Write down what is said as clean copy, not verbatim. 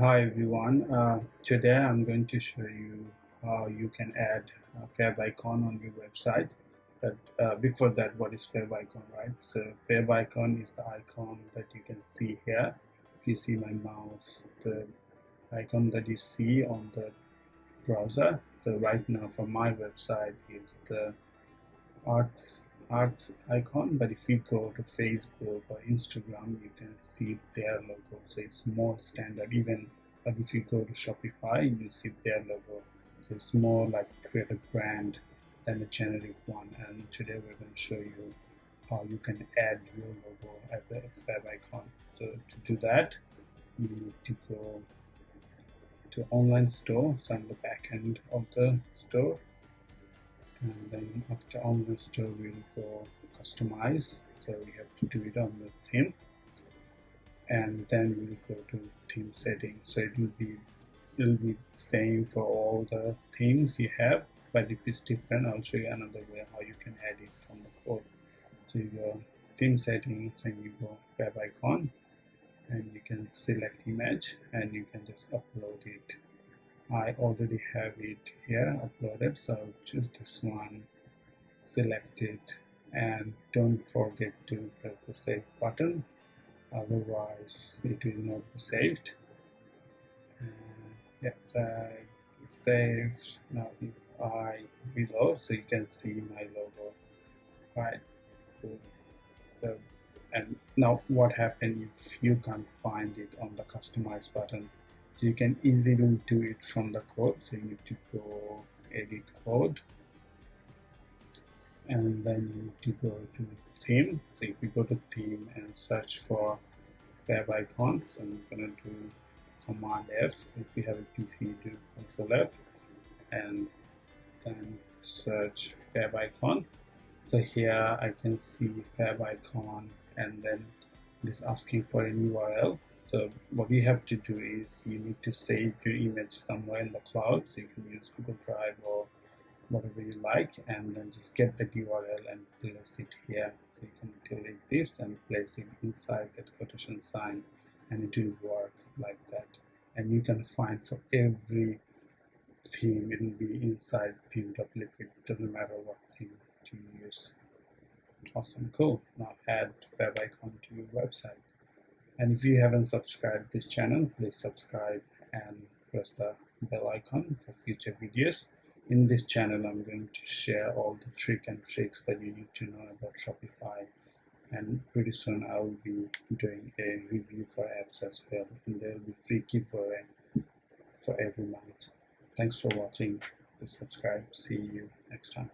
Hi everyone, today I'm going to show you how you can add FAVICON on your website. But before that, what is FAVICON, right? So FAVICON is the icon that you can see here. If you see my mouse, the icon that you see on the browser. So right now for my website is the art icon, but if you go to Facebook or Instagram, you can see their logo. So it's more standard. Even if you go to Shopify, you see their logo. So it's more like create a brand than a generic one. And today we're going to show you how you can add your logo as a web icon. So to do that, you need to go to online store. So on the back end of the store, and then after online store we'll go customize, so we have to do it on the theme, and then we'll go to theme settings. So it'll be same for all the themes you have, but if it's different, I'll show you another way how you can add it from the code. So you go theme settings and you go FAVICON, and you can select image and you can just upload it. I already have it here uploaded, so I'll choose this one, select it, and don't forget to press the save button, otherwise it will not be saved. Yes, I saved. Now if I reload, so you can see my logo, right? Cool. So, and now what happened if you can't find it on the customize button? So you can easily do it from the code. So you need to go edit code, and then you need to go to theme. So if you go to theme and search for FAVICON, so I'm gonna do Command F. If you have a PC, do Control F, and then search FAVICON. So here I can see FAVICON, and then it is asking for an URL. So what you have to do is you need to save your image somewhere in the cloud. So you can use Google Drive or whatever you like, and then just get the URL and place it here. So you can delete this and place it inside that quotation sign, and it will work like that. And you can find for every theme, it will be inside theme.liquid. It doesn't matter what theme to use. Awesome, cool. Now add FAVICON to your website. And if you haven't subscribed this channel, please subscribe and press the bell icon for future videos. In this channel, I'm going to share all the tricks and tricks that you need to know about Shopify. And pretty soon I will be doing a review for apps as well. And there will be free giveaway for every month. Thanks for watching. Please subscribe. See you next time.